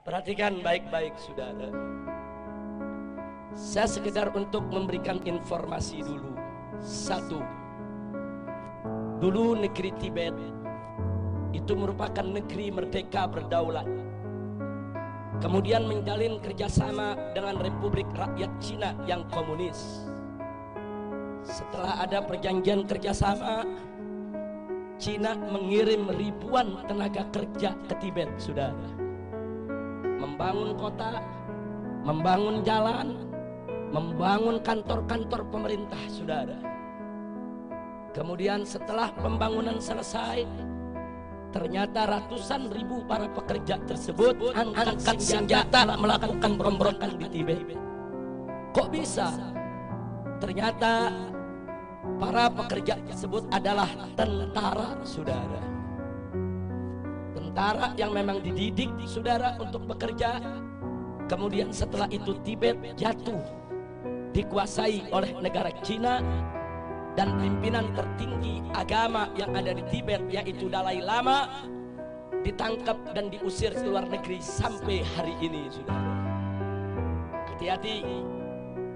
Perhatikan baik-baik saudara. Saya sekedar untuk memberikan informasi dulu. Satu, dulu negeri Tibet itu merupakan negeri merdeka berdaulat. Kemudian menjalin kerjasama dengan Republik Rakyat Cina yang komunis. Setelah ada perjanjian kerjasama, Cina mengirim ribuan tenaga kerja ke Tibet, saudara. Membangun kota, membangun jalan, membangun kantor-kantor pemerintah, saudara. Kemudian setelah pembangunan selesai, ternyata ratusan ribu para pekerja tersebut angkat senjata melakukan pemberontakan di Tibet. Kok bisa? Ternyata para pekerja tersebut adalah tentara, saudara. Tentara yang memang dididik, saudara, untuk bekerja. Kemudian setelah itu Tibet jatuh, dikuasai oleh negara Cina, dan pimpinan tertinggi agama yang ada di Tibet, yaitu Dalai Lama, ditangkap dan diusir ke luar negeri sampai hari ini, saudara. Hati-hati,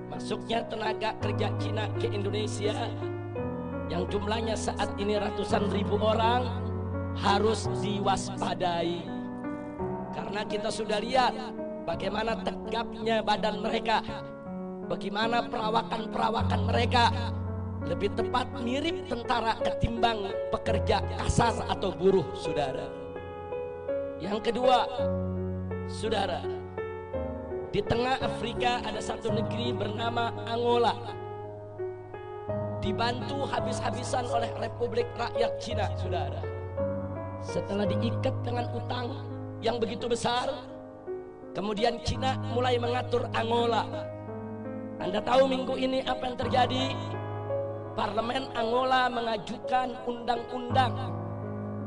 masuknya tenaga kerja Cina ke Indonesia yang jumlahnya saat ini ratusan ribu orang harus diwaspadai, karena kita sudah lihat bagaimana tegapnya badan mereka, bagaimana perawakan mereka, lebih tepat mirip tentara ketimbang pekerja kasar atau buruh, saudara. Yang kedua, saudara, di tengah Afrika ada satu negeri bernama Angola, dibantu habis-habisan oleh Republik Rakyat Cina, saudara. Setelah diikat dengan utang yang begitu besar, kemudian Cina mulai mengatur Angola. Anda tahu minggu ini apa yang terjadi? Parlemen Angola mengajukan undang-undang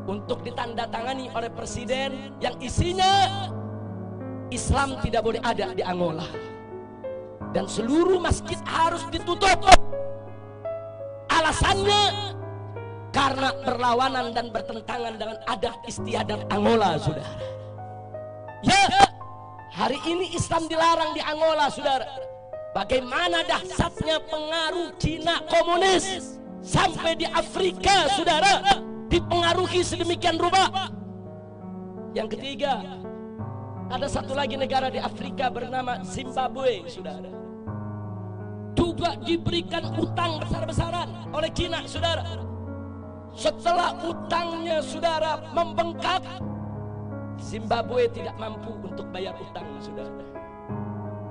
untuk ditandatangani oleh presiden yang isinya Islam tidak boleh ada di Angola, dan seluruh masjid harus ditutup. Alasannya karena berlawanan dan bertentangan dengan adat istiadat Angola, saudara. Ya, hari ini Islam dilarang di Angola, saudara. Bagaimana dahsyatnya pengaruh Cina komunis sampai di Afrika, saudara, dipengaruhi sedemikian rupa. Yang ketiga, ada satu lagi negara di Afrika bernama Zimbabwe, saudara, juga diberikan utang besar-besaran oleh Cina, saudara. Setelah utangnya, saudara, membengkak, Zimbabwe tidak mampu untuk bayar utang, saudara.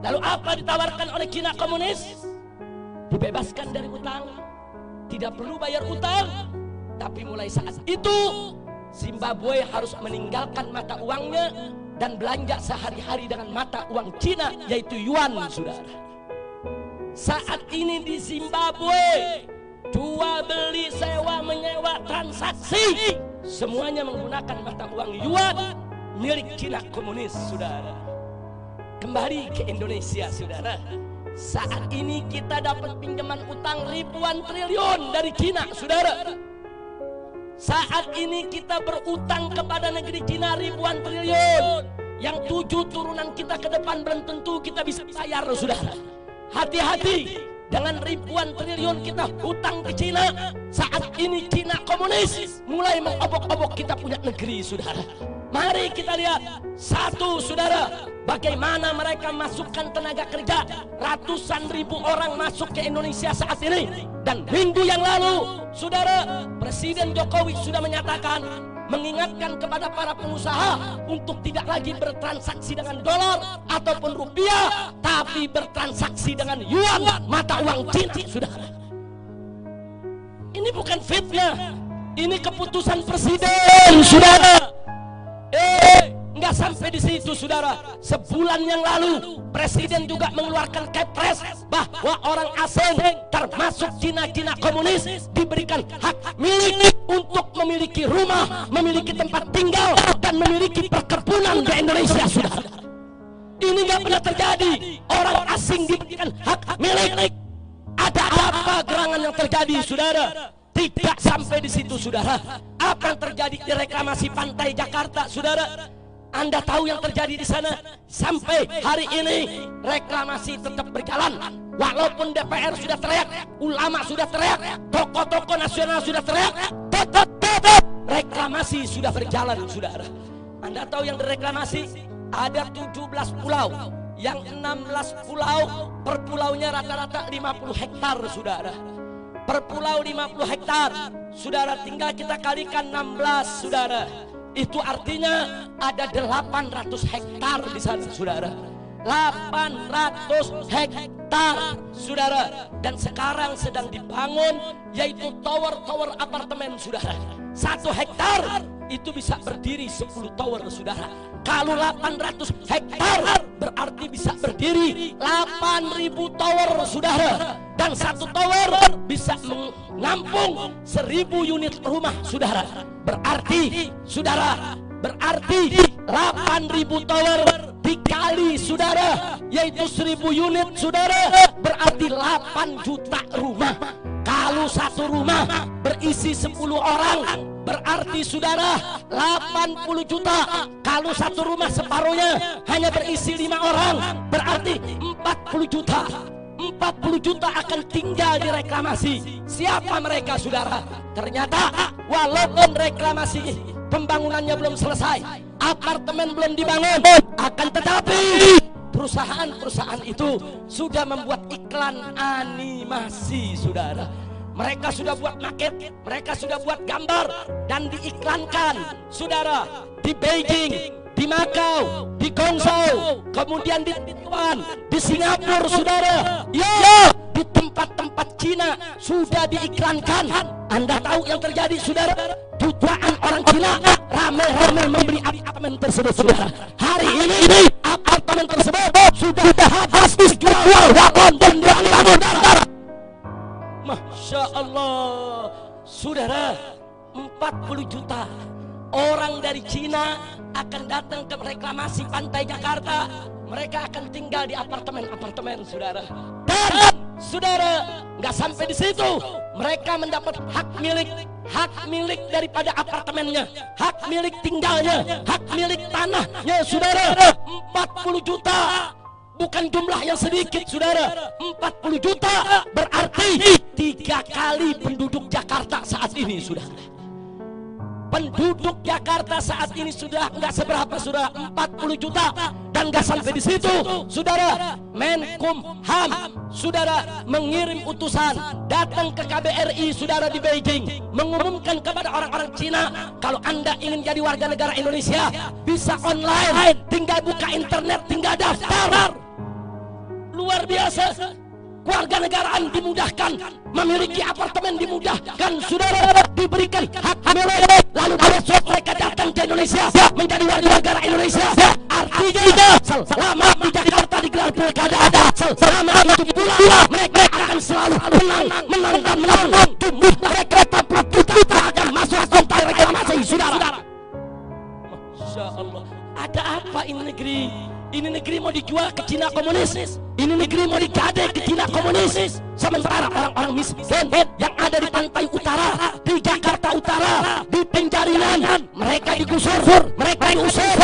Lalu apa ditawarkan oleh Cina komunis? Dibebaskan dari utang, tidak perlu bayar utang. Tapi mulai saat itu Zimbabwe harus meninggalkan mata uangnya dan belanja sehari-hari dengan mata uang Cina, yaitu yuan, saudara. Saat ini di Zimbabwe, jual beli, sewa menyewa, transaksi semuanya menggunakan mata uang yuan milik Cina komunis, saudara. Kembali ke Indonesia, saudara. Saat ini kita dapat pinjaman utang ribuan triliun dari Cina, saudara. Saat ini kita berutang kepada negeri Cina ribuan triliun, yang 7 turunan kita ke depan belum tentu kita bisa bayar, saudara. Hati-hati dengan ribuan triliun kita hutang ke Cina. Saat ini Cina komunis mulai mengobok-obok kita punya negeri, saudara. Mari kita lihat satu, saudara, bagaimana mereka masukkan tenaga kerja. Ratusan ribu orang masuk ke Indonesia saat ini. Dan minggu yang lalu, saudara, Presiden Jokowi sudah menyatakan, mengingatkan kepada para pengusaha untuk tidak lagi bertransaksi dengan dolar ataupun rupiah, tapi bertransaksi dengan yuan, mata uang Cina, saudara. Ini bukan fitnah, ini keputusan presiden, saudara. Nggak sampai di situ, saudara. Sebulan yang lalu presiden juga mengeluarkan kepres bahwa orang asing termasuk Cina komunis diberikan hak milik untuk memiliki rumah, memiliki tempat tinggal, dan memiliki perkebunan di Indonesia, saudara. Ini nggak pernah terjadi. Orang asing diberikan hak milik. Ada apa gerangan yang terjadi, saudara? Tidak sampai di situ, saudara. Apa yang terjadi di reklamasi pantai Jakarta, saudara? Anda tahu yang terjadi di sana? Sampai hari ini reklamasi tetap berjalan. Walaupun DPR sudah teriak, ulama sudah teriak, tokoh-tokoh nasional sudah teriak, tetap reklamasi sudah berjalan, saudara. Anda tahu yang direklamasi? Ada 17 pulau. Yang 16 pulau, per pulaunya rata-rata 50 hektar, saudara. Per pulau 50 hektar, saudara, tinggal kita kalikan 16, saudara. Itu artinya ada 800 hektar di sana, saudara. 800 hektar, saudara. Dan sekarang sedang dibangun, yaitu tower-tower apartemen, saudara. 1 hektar itu bisa berdiri 10 tower, saudara. Kalau 800 hektar berarti bisa berdiri 8.000 tower, saudara. Dan 1 tower bisa menampung 1.000 unit rumah, saudara. Berarti, saudara, berarti 8.000 tower dikali, saudara, yaitu 1.000 unit, saudara, berarti 8 juta rumah. Kalau 1 rumah berisi 10 orang, berarti, saudara, 80 juta. Kalau 1 rumah separuhnya hanya berisi 5 orang, berarti 40 juta. 40 juta akan tinggal di reklamasi. Siapa mereka, saudara? Ternyata walaupun reklamasi pembangunannya belum selesai, apartemen belum dibangun, akan tetapi perusahaan-perusahaan itu sudah membuat iklan animasi, saudara. Mereka sudah buat maket, mereka sudah buat gambar dan diiklankan, saudara, di Beijing, di Macau, di Guangzhou, kemudian di Taiwan, di Singapura, saudara. Ya, di tempat-tempat Cina sudah diiklankan. Anda tahu yang terjadi, saudara? Jutaan orang Cina ramai-ramai membeli apartemen tersebut, saudara. Hari ini apartemen tersebut sudah habis dijual, dan dibangun, saudara. Masya Allah, saudara, 40 juta orang dari Cina akan datang ke reklamasi pantai Jakarta. Mereka akan tinggal di apartemen-apartemen, saudara. Dan, saudara, nggak sampai di situ, mereka mendapat hak milik daripada apartemennya, hak milik tinggalnya, hak milik tanahnya, saudara. 40 juta. Bukan jumlah yang sedikit, saudara. 40 juta berarti 3 kali penduduk Jakarta saat ini, saudara. Penduduk Jakarta saat ini sudah nggak seberapa, saudara. 40 juta. Dan nggak sampai di situ, saudara. Menkumham, saudara, mengirim utusan datang ke KBRI, saudara, di Beijing, mengumumkan kepada orang-orang Cina, kalau Anda ingin jadi warga negara Indonesia bisa online, tinggal buka internet, tinggal daftar. Luar biasa. Warga negaraan dimudahkan, memiliki apartemen dimudahkan, saudara, diberikan hak milik. Lalu besok mereka datang ke Indonesia menjadi warga negara Indonesia. Artinya selama di Jakarta digelar pilkada, selama itu pula mereka akan selalu menang dan menang. Tumbuh mereka kita akan masuk kontak reklamasi, saudara. Masya Allah. Ada apa ini negeri? Ini negeri mau dijual ke Cina komunis. Ini negeri mau digade ke Cina komunis. Sementara orang-orang miskin yang ada di pantai utara, di Jakarta Utara, di Penjaringan, mereka digusur, mereka diusir.